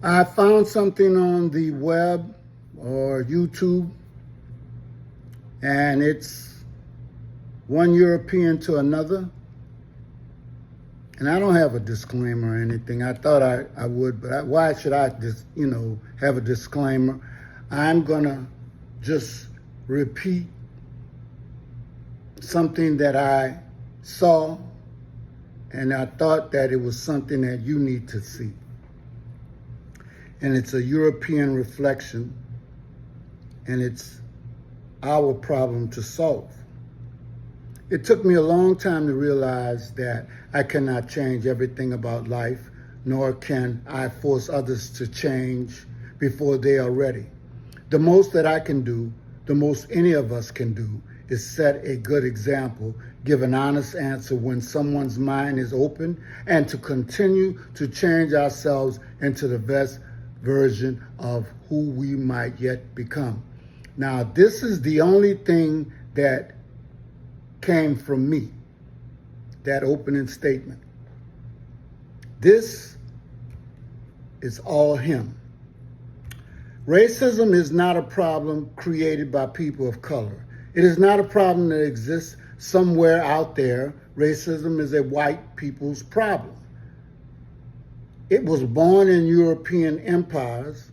I found something on the web or YouTube, and it's one European to another. And I don't have a disclaimer or anything. I thought I would, but why should I just, have a disclaimer? I'm going to just repeat something that I saw, and I thought that it was something that you need to see. And it's a European reflection, and it's our problem to solve. It took me a long time to realize that I cannot change everything about life, nor can I force others to change before they are ready. The most that I can do, the most any of us can do, is set a good example, give an honest answer when someone's mind is open, and to continue to change ourselves into the best version of who we might yet become. Now, this is the only thing that came from me, that opening statement. This is all him. Racism is not a problem created by people of color. It is not a problem that exists somewhere out there. Racism is a white people's problem. It was born in European empires,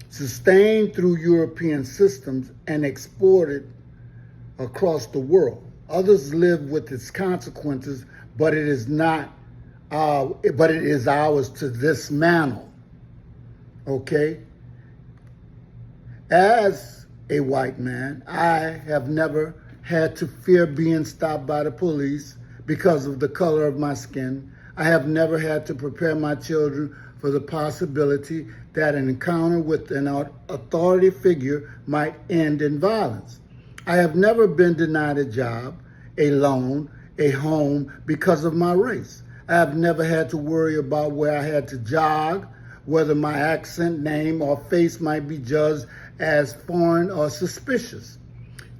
sustained through European systems, and exported across the world. Others live with its consequences, but it is ours to dismantle. Okay? As a white man, I have never had to fear being stopped by the police because of the color of my skin. I have never had to prepare my children for the possibility that an encounter with an authority figure might end in violence. I have never been denied a job, a loan, a home because of my race. I have never had to worry about where I had to jog, whether my accent, name, or face might be judged as foreign or suspicious.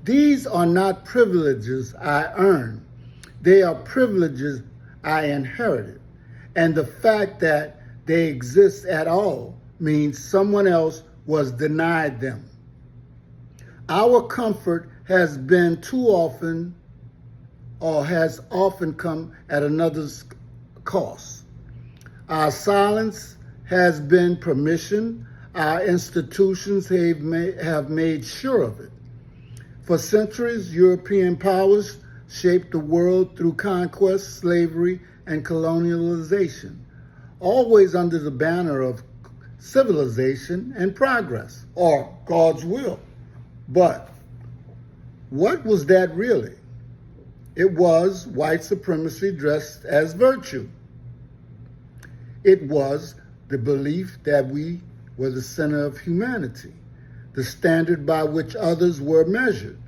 These are not privileges I earned. They are privileges I inherited. And the fact that they exist at all means someone else was denied them. Our comfort has been too often, or has often come at another's cost. Our silence has been permission. Our institutions have made sure of it. For centuries, European powers shaped the world through conquest, slavery, and colonialization, always under the banner of civilization and progress, or God's will. But what was that really? It was white supremacy dressed as virtue. It was the belief that we were the center of humanity, the standard by which others were measured.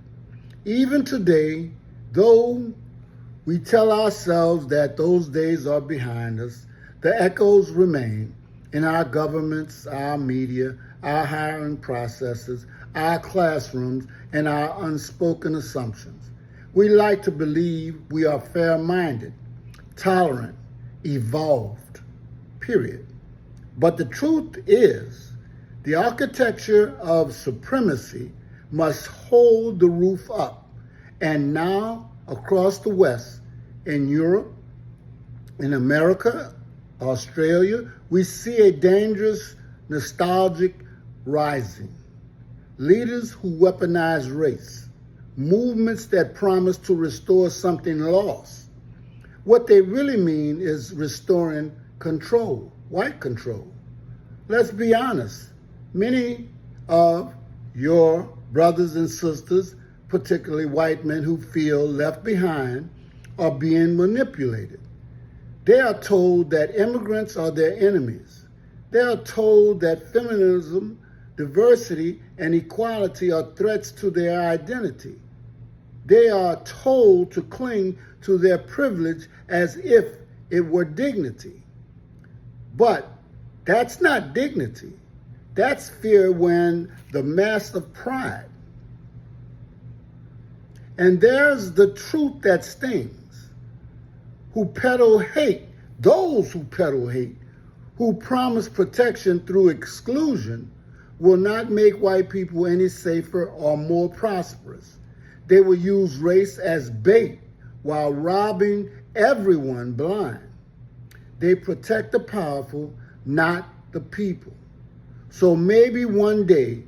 Even today, though we tell ourselves that those days are behind us, the echoes remain in our governments, our media, our hiring processes, our classrooms, and our unspoken assumptions. We like to believe we are fair-minded, tolerant, evolved, period. But the truth is, the architecture of supremacy must hold the roof up. And now, across the West, in Europe, in America, Australia, we see a dangerous, nostalgic rising. Leaders who weaponize race, movements that promise to restore something lost. What they really mean is restoring control, white control. Let's be honest, many of your brothers and sisters, particularly white men who feel left behind, are being manipulated. They are told that immigrants are their enemies. They are told that feminism, diversity, and equality are threats to their identity. They are told to cling to their privilege as if it were dignity. But that's not dignity. That's fear when the mask of pride. And there's the truth that stings. Who peddle hate, those who peddle hate, who promise protection through exclusion will not make white people any safer or more prosperous. They will use race as bait while robbing everyone blind. They protect the powerful, not the people. So maybe one day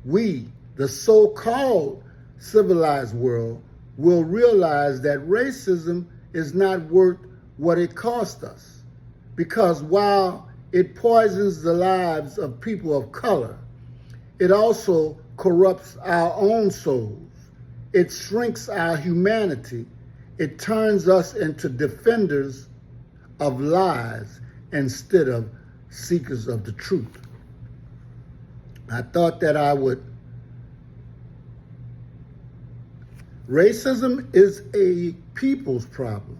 we, the so-called civilized world, will realize that racism is not worth what it cost us. Because while it poisons the lives of people of color, it also corrupts our own souls. It shrinks our humanity. It turns us into defenders of lies instead of seekers of the truth. I thought that I would. Racism is a people's problem,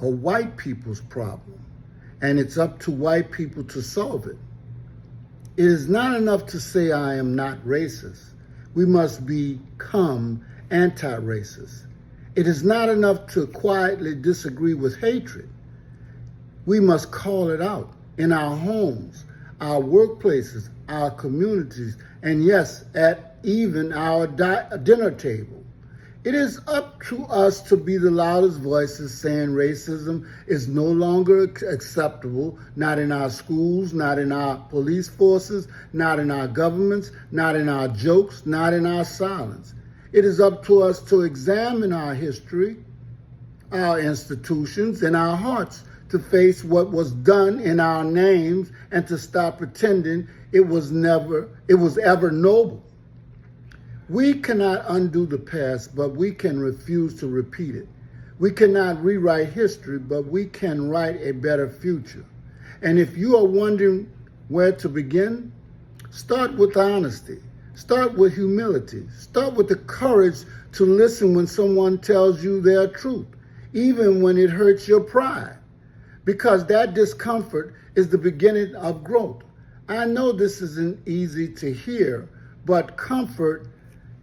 a white people's problem, and it's up to white people to solve it. It is not enough to say I am not racist. We must become anti-racist. It is not enough to quietly disagree with hatred. We must call it out in our homes, our workplaces, our communities, and yes, at even our dinner table. It is up to us to be the loudest voices saying racism is no longer acceptable, not in our schools, not in our police forces, not in our governments, not in our jokes, not in our silence. It is up to us to examine our history, our institutions, and our hearts to face what was done in our names and to stop pretending it was ever noble. We cannot undo the past, but we can refuse to repeat it. We cannot rewrite history, but we can write a better future. And if you are wondering where to begin, start with honesty. Start with humility. Start with the courage to listen when someone tells you their truth, even when it hurts your pride, because that discomfort is the beginning of growth. I know this isn't easy to hear, but comfort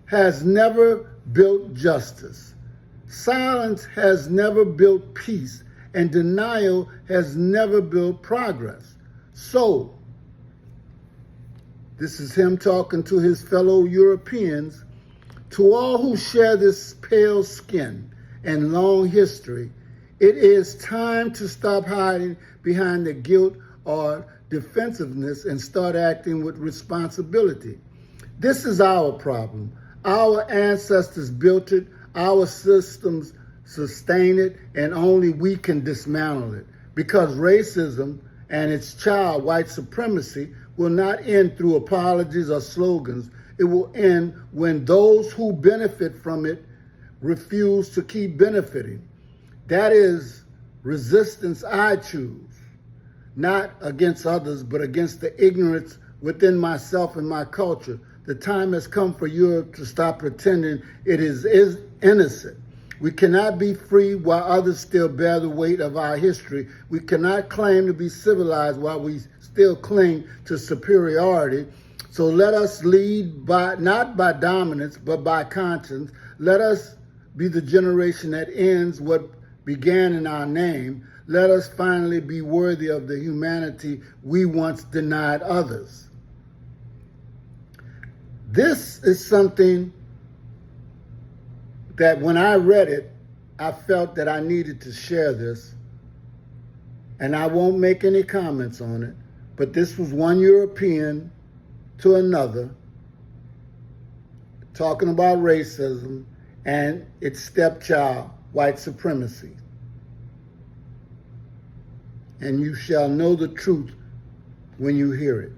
has never built justice. Silence has never built peace, and denial has never built progress. So, this is him talking to his fellow Europeans. To all who share this pale skin and long history, it is time to stop hiding behind the guilt or defensiveness and start acting with responsibility. This is our problem. Our ancestors built it, our systems sustain it, and only we can dismantle it. Because racism and its child, white supremacy, will not end through apologies or slogans. It will end when those who benefit from it refuse to keep benefiting. That is resistance I choose, not against others, but against the ignorance within myself and my culture. The time has come for Europe to stop pretending it is innocent. We cannot be free while others still bear the weight of our history. We cannot claim to be civilized while we still cling to superiority. So let us lead not by dominance, but by conscience. Let us be the generation that ends what began in our name. Let us finally be worthy of the humanity we once denied others. This is something that when I read it, I felt that I needed to share this. And I won't make any comments on it, but this was one European to another talking about racism and its stepchild, white supremacy. And you shall know the truth when you hear it.